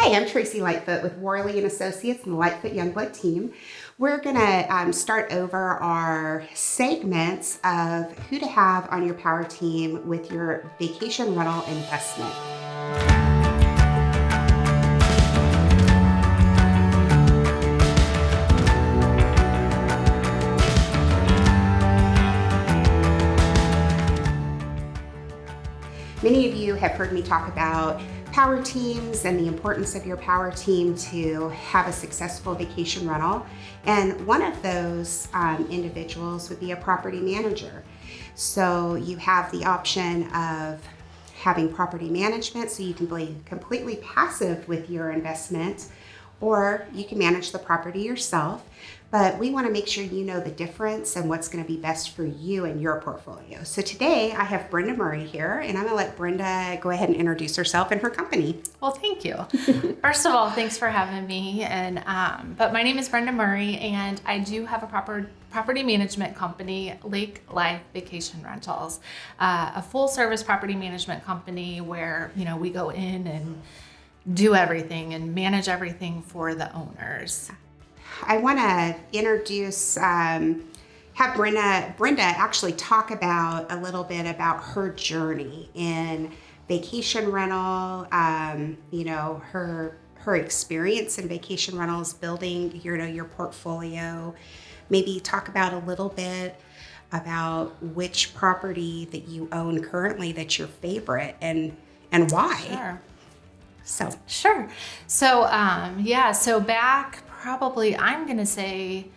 Hi, I'm Tracy Lightfoot with Worley and Associates and the Lightfoot Youngblood team. We're going to start over our segments of who to have on your power team with your vacation rental investment. Many of you have heard me talk about power teams and the importance of your power team to have a successful vacation rental. And one of those individuals would be a property manager. So you have the option of having property management, so you can be completely passive with your investment, or you can manage the property yourself. But we want to make sure you know the difference and what's going to be best for you and your portfolio. So today I have Brenda Murray here, and I'm going to let Brenda go ahead and introduce herself and her company. Well, thank you. First of all, thanks for having me. But my name is Brenda Murray, and I do have a property management company, Lake Life Vacation Rentals, a full service property management company where we go in and do everything and manage everything for the owners. I want to introduce, have Brenda actually talk about a little bit about her journey in vacation rental, her experience in vacation rentals, building, your portfolio. Maybe talk about a little bit about which property that you own currently that's your favorite and why. Sure. So back probably, I'm going to say,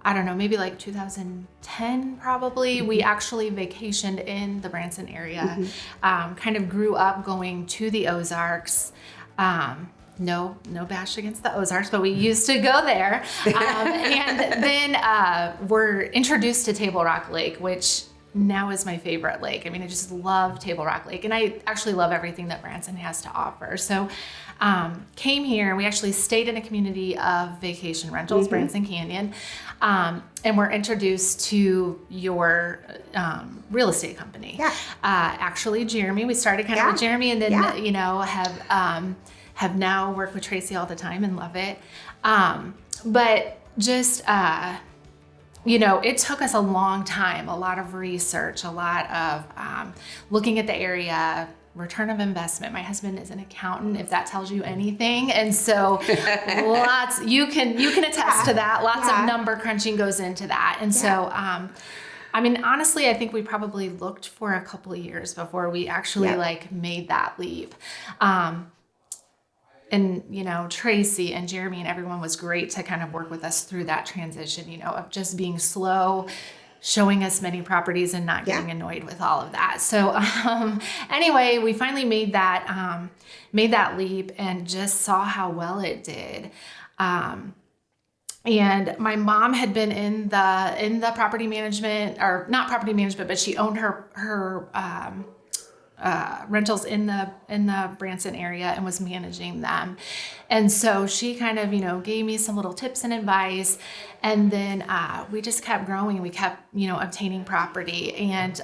I don't know, maybe like 2010 probably, we actually vacationed in the Branson area, kind of grew up going to the Ozarks. No bash against the Ozarks, but we used to go there. And then we're introduced to Table Rock Lake, which now is my favorite lake. I mean, I just love Table Rock Lake, and I actually love everything that Branson has to offer. So came here, we actually stayed in a community of vacation rentals, Branson Canyon, and we're introduced to your real estate company. Yeah. Actually, Jeremy, we started kind of with Jeremy, and then, have now worked with Tracy all the time and love it. But just, it took us a long time, a lot of research, a lot of looking at the area, return of investment. My husband is an accountant, if that tells you anything. And so you can attest to that. Lots of number crunching goes into that. And so, honestly, I think we probably looked for a couple of years before we actually made that leap. And, Tracy and Jeremy and everyone was great to kind of work with us through that transition, of just being slow, showing us many properties and not getting annoyed with all of that. So anyway, we finally made that leap and just saw how well it did. And my mom had been in the property management, or not property management, but she owned her rentals in the Branson area and was managing them. And so she kind of, gave me some little tips and advice. And then we just kept growing. We kept, obtaining property. And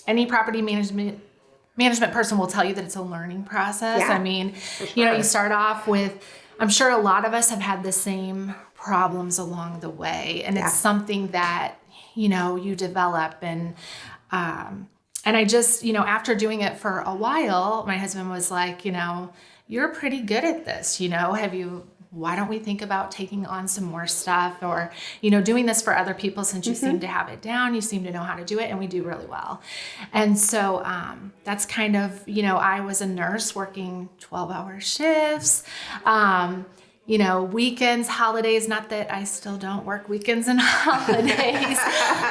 any property management person will tell you that it's a learning process. Yeah, I mean, you start off with, I'm sure a lot of us have had the same problems along the way. And it's something that, you develop. And I just, after doing it for a while, my husband was like, you're pretty good at this, why don't we think about taking on some more stuff, or, doing this for other people, since you seem to have it down, you seem to know how to do it, and we do really well. And so that's kind of, I was a nurse working 12-hour shifts, weekends, holidays, not that I still don't work weekends and holidays,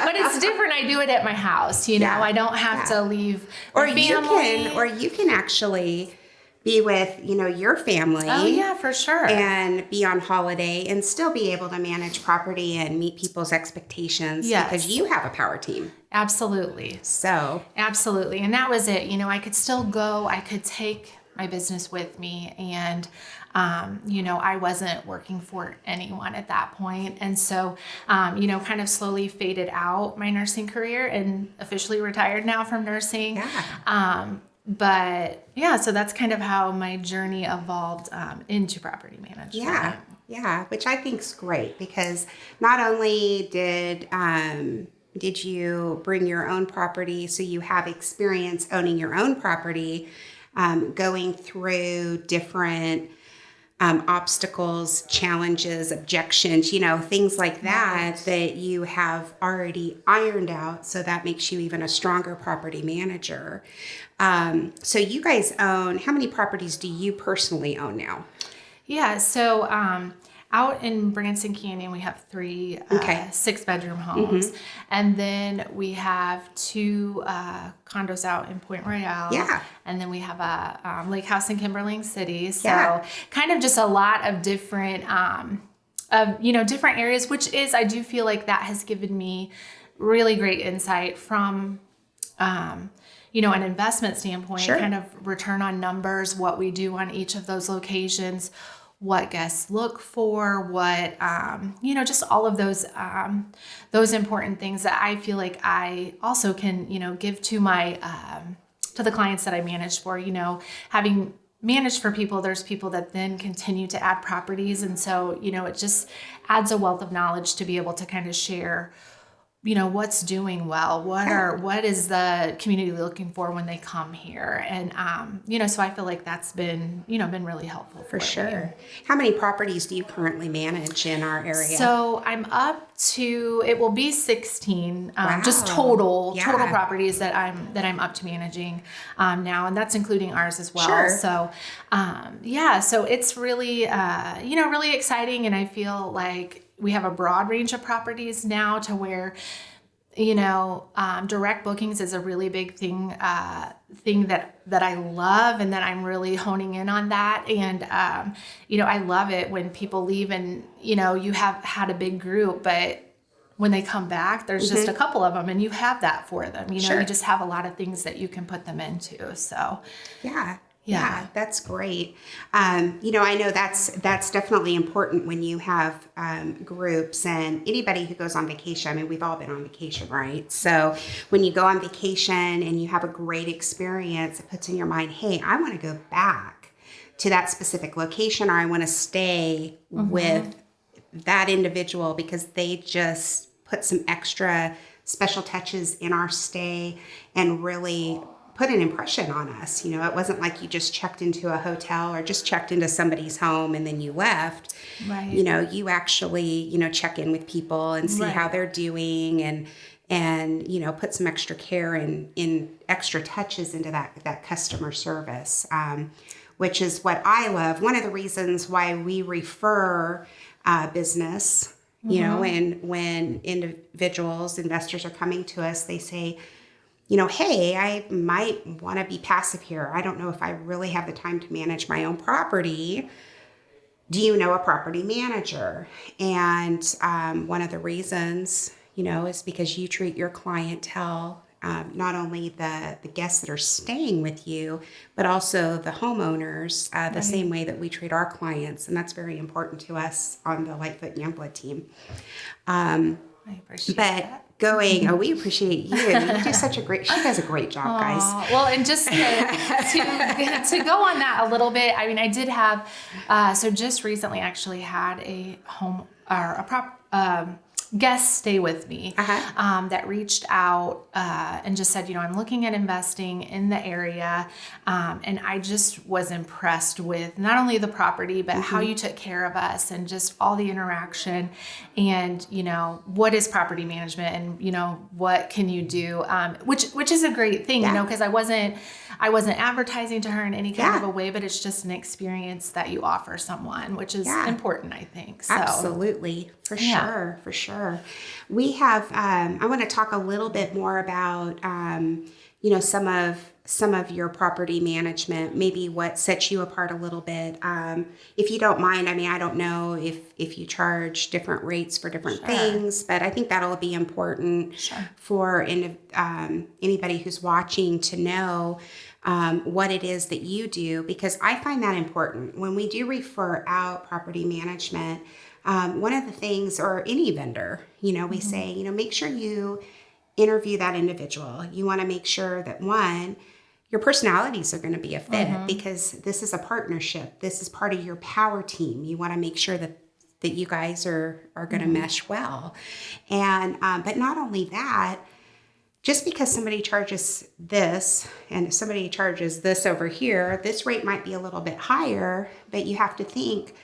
but it's different. I do it at my house, I don't have to leave or family. you can actually be with, your family. Oh yeah, for sure. And be on holiday and still be able to manage property and meet people's expectations because you have a power team. Absolutely. Absolutely. And that was it. I could still go, I could take my business with me, and I wasn't working for anyone at that point. And so, kind of slowly faded out my nursing career and officially retired now from nursing. but yeah, so that's kind of how my journey evolved into property management. Yeah, which I think is great because not only did you bring your own property, so you have experience owning your own property, going through different obstacles, challenges, objections, things like that, that you have already ironed out. So that makes you even a stronger property manager. So you guys own, how many properties do you personally own now? Yeah, so out in Branson Canyon, we have 3 6-bedroom homes. Mm-hmm. And then we have 2 condos out in Point Royale. Yeah. And then we have a lake house in Kimberling City. So kind of just a lot of different, different areas, which is, I do feel like that has given me really great insight from, an investment standpoint, kind of return on numbers, what we do on each of those locations, what guests look for, what, just all of those important things that I feel like I also can, give to my, to the clients that I manage for, having managed for people, there's people that then continue to add properties. And so, it just adds a wealth of knowledge to be able to kind of share, what's doing well, what is the community looking for when they come here. And, so I feel like that's been, been really helpful for sure. How many properties do you currently manage in our area? So I'm up to, it will be 16, just total properties that I'm up to managing, now. And that's including ours as well. Sure. So, so it's really, really exciting. And I feel like we have a broad range of properties now to where, direct bookings is a really big thing that I love, and that I'm really honing in on that. And, I love it when people leave and, you have had a big group, but when they come back, there's just a couple of them and you have that for them. You just have a lot of things that you can put them into. So, yeah, that's great. I know that's definitely important when you have groups, and anybody who goes on vacation. I mean, we've all been on vacation, right? So when you go on vacation and you have a great experience, it puts in your mind, hey, I want to go back to that specific location, or I want to stay with that individual because they just put some extra special touches in our stay and really put an impression on us. It wasn't like you just checked into a hotel or just checked into somebody's home and then you left. Right. You actually, check in with people and see how they're doing and put some extra care and in extra touches into that customer service, which is what I love. One of the reasons why we refer business, and when investors are coming to us, they say, hey, I might want to be passive here. I don't know if I really have the time to manage my own property. Do you know a property manager? And one of the reasons, is because you treat your clientele, not only the guests that are staying with you, but also the homeowners, the same way that we treat our clients. And that's very important to us on the Lightfoot Youngblood team. I appreciate that. We appreciate you. You do she does a great job, guys. Well, and just to go on that a little bit, I mean, I did have, so just recently actually had a home or a guest stay with me that reached out and just said, I'm looking at investing in the area. And I just was impressed with not only the property, but how you took care of us and just all the interaction and, what is property management and, what can you do? Which is a great thing, because I wasn't advertising to her in any kind of a way, but it's just an experience that you offer someone, which is important, I think. So. Absolutely. For sure. We have, I want to talk a little bit more about, some of your property management, maybe what sets you apart a little bit. If you don't mind, I mean, I don't know if you charge different rates for different things, but I think that'll be important for anybody who's watching to know what it is that you do, because I find that important. When we do refer out property management, one of the things, or any vendor, we say, make sure you interview that individual. You want to make sure that, one, your personalities are going to be a fit because this is a partnership. This is part of your power team. You want to make sure that you guys are going to mesh well. And, but not only that, just because somebody charges this and somebody charges this over here, this rate might be a little bit higher, but you have to think,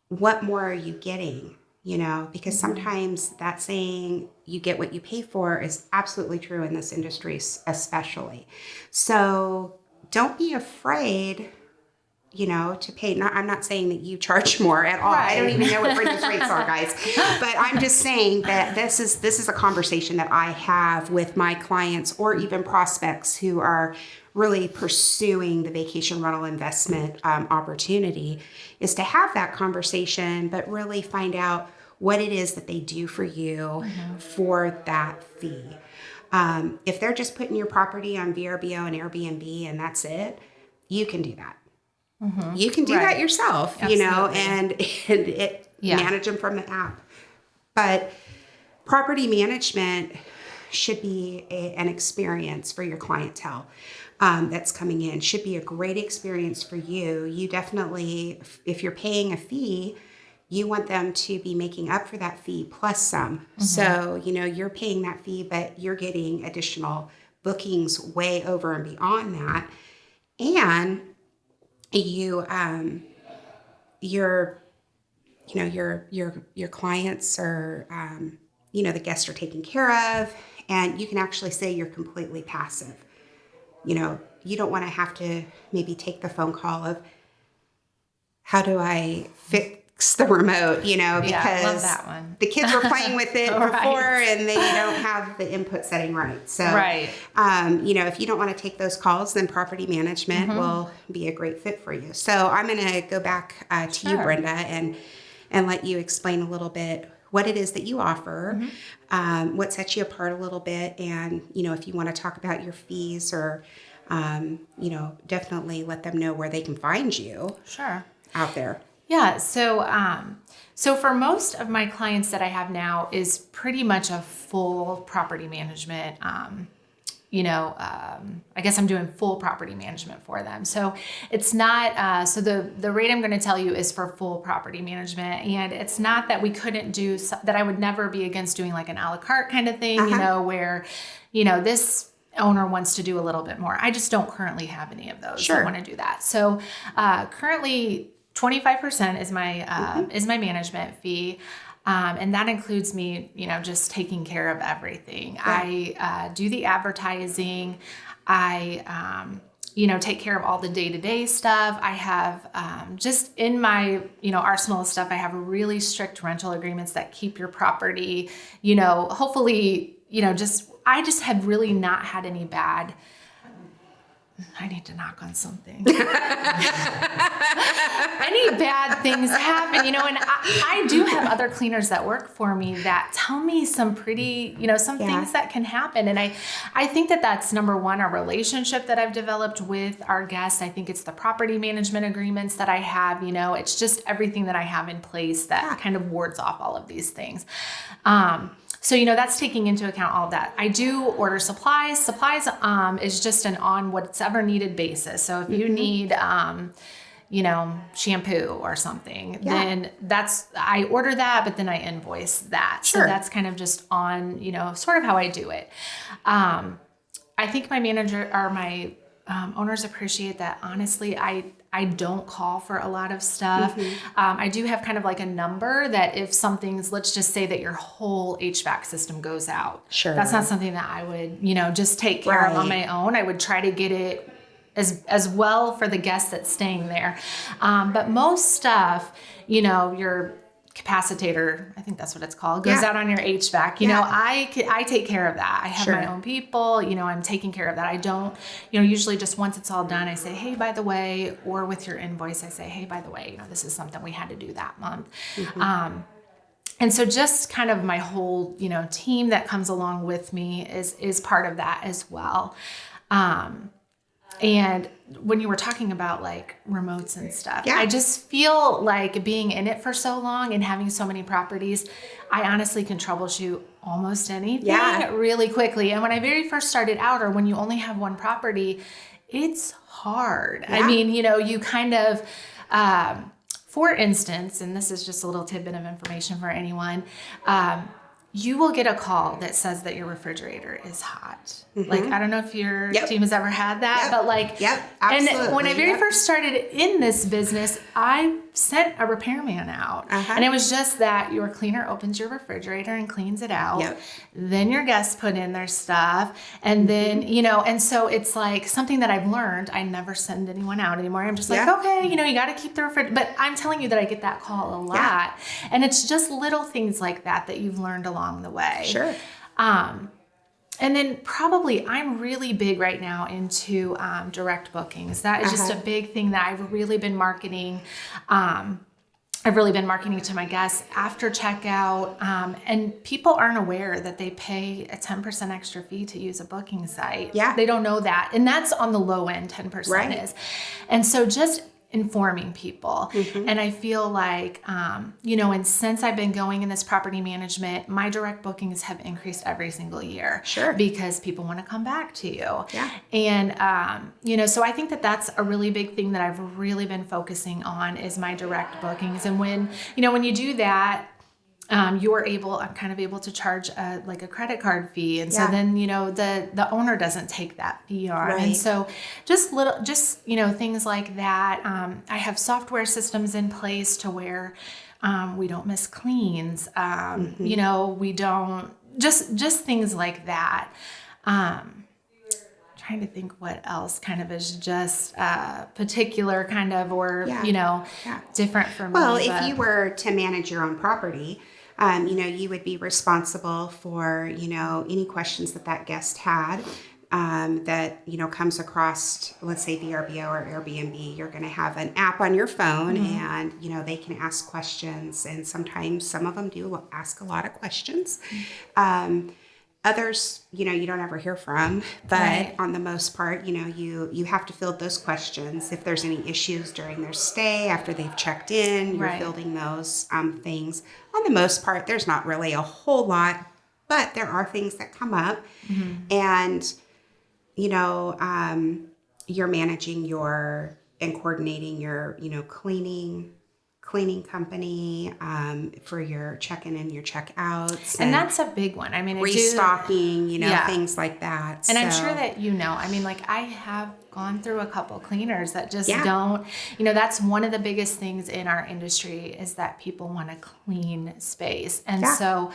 what more are you getting? You know, because sometimes that saying you get what you pay for is absolutely true in this industry, especially. So don't be afraid, you know, to pay. I'm not saying that you charge more at all. Right. I don't even know what Brenda's rates are, guys. But I'm just saying that this is a conversation that I have with my clients or even prospects who are really pursuing the vacation rental investment opportunity, is to have that conversation, but really find out what it is that they do for you for that fee. If they're just putting your property on VRBO and Airbnb and that's it, you can do that. You can do that yourself, you know, and manage them from the app. But property management should be an experience for your clientele that's coming in. Should be a great experience for you. You definitely, if you're paying a fee, you want them to be making up for that fee plus some. So, you know, you're paying that fee, but you're getting additional bookings way over and beyond that. And your clients are, you know, the guests are taken care of, and you can actually say you're completely passive. You know, you don't want to have to maybe take the phone call of, how do I fix the remote, you know, because that one. The kids were playing with it before and they don't have the input setting right. So, you know, if you don't want to take those calls, then property management will be a great fit for you. So I'm going to go back to you, Brenda, and let you explain a little bit what it is that you offer, what sets you apart a little bit. And, you know, if you want to talk about your fees or, you know, definitely let them know where they can find you out there. Yeah. So for most of my clients that I have now is pretty much a full property management. I guess I'm doing full property management for them. So it's not, so the rate I'm going to tell you is for full property management. And it's not that we couldn't do that. I would never be against doing like an a la carte kind of thing, you know, where, you know, this owner wants to do a little bit more. I just don't currently have any of those that want to do that. So currently 25% is my management fee. And that includes me, you know, just taking care of everything. I do the advertising. I, you know, take care of all the day-to-day stuff. I have just in my, you know, arsenal of stuff, I have really strict rental agreements that keep your property, you know, hopefully, you know, I just have really not had any bad. I need to knock on something. Any bad things happen, you know, and I do have other cleaners that work for me that tell me some pretty, you know, some things that can happen. And I think that that's number one, a relationship that I've developed with our guests. I think it's the property management agreements that I have, you know, it's just everything that I have in place that kind of wards off all of these things. So, you know, that's taking into account all of that. I do order supplies. Supplies is just an on whatever needed basis. So if you need, you know, shampoo or something, then I order that, but then I invoice that. So that's kind of just on, you know, sort of how I do it. I think my manager or my owners appreciate that. Honestly, I don't call for a lot of stuff. I do have kind of like a number that if something's, let's just say that your whole HVAC system goes out. That's not something that I would, you know, just take care of on my own. I would try to get it as well for the guest that's staying there. But most stuff, you know, your capacitator, I think that's what it's called, goes out on your HVAC. You know, I take care of that. I have my own people, you know, I'm taking care of that. I don't, you know, usually just once it's all done, I say, hey, by the way, or with your invoice, I say, hey, by the way, you know, this is something we had to do that month. And so just kind of my whole, you know, team that comes along with me is part of that as well. And when you were talking about like remotes and stuff, I just feel like being in it for so long and having so many properties, I honestly can troubleshoot almost anything really quickly. And when I very first started out, or when you only have one property, it's hard. Yeah. I mean, you kind of, for instance, and this is just a little tidbit of information for anyone, you will get a call that says that your refrigerator is hot. Like, I don't know if your team has ever had that, but like, absolutely. And when I very first started in this business, I sent a repairman out, and it was just that your cleaner opens your refrigerator and cleans it out. Then your guests put in their stuff, and then, and so it's like something that I've learned. I never send anyone out anymore. I'm just like, okay, you got to keep the refrigerator. But I'm telling you that I get that call a lot, and it's just little things like that you've learned along the way. Sure. And then probably I'm really big right now into direct bookings. That is just a big thing that I've really been marketing. I've really been marketing to my guests after checkout. And people aren't aware that they pay a 10% extra fee to use a booking site. Yeah. They don't know that. And that's on the low end, 10% is. And so just informing people. And I feel like, and since I've been going in this property management, my direct bookings have increased every single year. Sure. Because people want to come back to you. Yeah. And, so I think that that's a really big thing that I've really been focusing on is my direct bookings. And when you do that, I'm kind of able to charge a credit card fee. And so then, the owner doesn't take that fee on. Right. And so just things like that. I have software systems in place to where, we don't miss cleans. We don't, just things like that. Trying to think what else kind of is just particular kind of, or, different for me. Well, if you were to manage your own property, you would be responsible for, any questions that guest had that, comes across, let's say VRBO or Airbnb. You're going to have an app on your phone and, they can ask questions. And sometimes some of them do ask a lot of questions. Others, you don't ever hear from, but on the most part, you have to field those questions. If there's any issues during their stay, after they've checked in, you're fielding those things. On the most part, there's not really a whole lot, but there are things that come up. And, you're managing and coordinating your, cleaning company for your check-in and your check-outs. And that's a big one. I mean, restocking, things like that. And I'm sure that, I have gone through a couple cleaners that just don't, that's one of the biggest things in our industry is that people want a clean space. And so,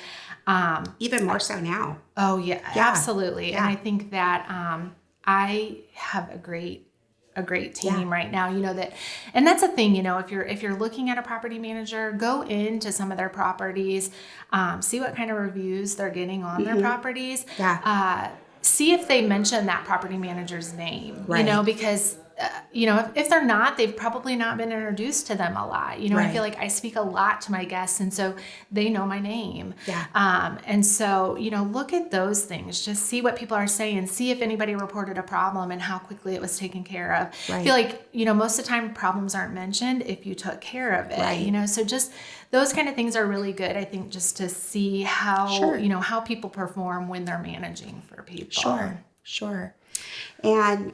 even more so now. Oh yeah, absolutely. And I think that, I have a great team right now, and that's a thing, if you're looking at a property manager, go into some of their properties, see what kind of reviews they're getting on their properties, see if they mention that property manager's name, because if they're not, they've probably not been introduced to them a lot. I feel like I speak a lot to my guests, and so they know my name. And so, look at those things. Just see what people are saying. See if anybody reported a problem and how quickly it was taken care of. I feel like, most of the time problems aren't mentioned if you took care of it. So just those kind of things are really good, I think, just to see how, how people perform when they're managing for people. Sure. And,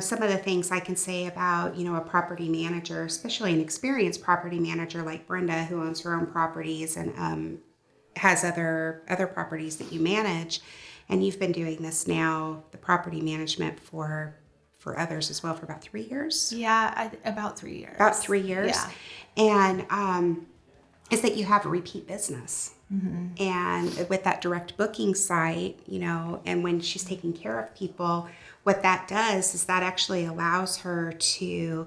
some of the things I can say about, a property manager, especially an experienced property manager like Brenda, who owns her own properties and has other properties that you manage. And you've been doing this now, the property management for others as well, for about 3 years? Yeah, about 3 years. About 3 years. Yeah. And is that you have a repeat business. And with that direct booking site, and when she's taking care of people, what that does is that actually allows her to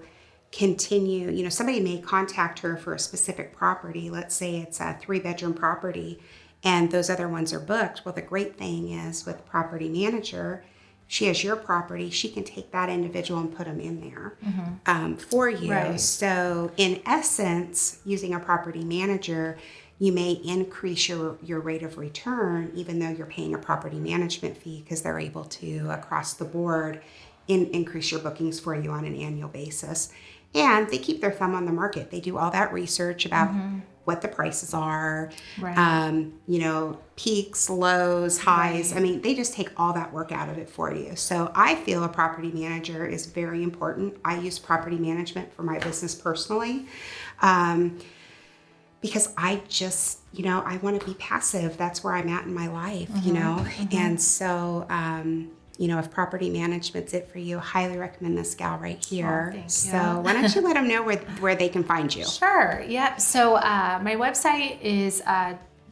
continue, somebody may contact her for a specific property. Let's say it's a 3-bedroom property and those other ones are booked. Well, the great thing is with property manager, she has your property, she can take that individual and put them in there for you. So in essence, using a property manager, you may increase your rate of return, even though you're paying a property management fee, because they're able to, across the board, increase your bookings for you on an annual basis. And they keep their thumb on the market. They do all that research about what the prices are, Right. peaks, lows, highs. Right. I mean, they just take all that work out of it for you. So I feel a property manager is very important. I use property management for my business personally. Because I just, I want to be passive. That's where I'm at in my life, And so, if property management's it for you, highly recommend this gal right here. Thank you. So why don't you let them know where they can find you? Sure. Yep. So my website is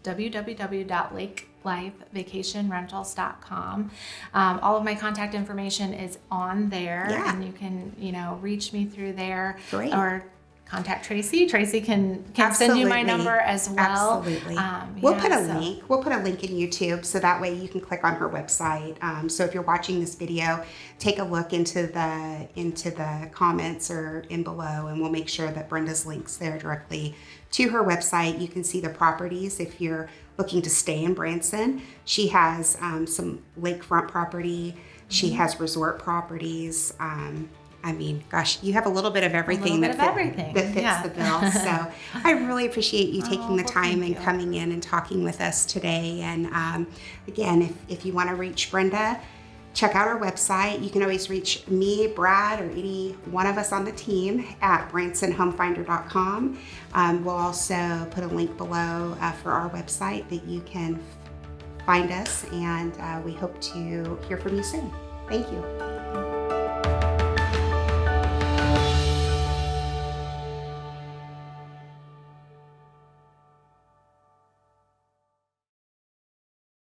www.lakelifevacationrentals.com. All of my contact information is on there, and you can, reach me through there. Great. Or contact Tracy. Tracy can send you my number as well. Absolutely. We'll put a link. We'll put a link in YouTube so that way you can click on her website. So if you're watching this video, take a look into the comments or in below, and we'll make sure that Brenda's links there directly to her website. You can see the properties if you're looking to stay in Branson. She has some lakefront property. She has resort properties. I mean, gosh, you have a little bit of everything that fits the bill. So I really appreciate you taking the time and coming in and talking with us today. And again, if you want to reach Brenda, check out our website. You can always reach me, Brad, or any one of us on the team at bransonhomefinder.com. We'll also put a link below for our website that you can find us, and we hope to hear from you soon. Thank you.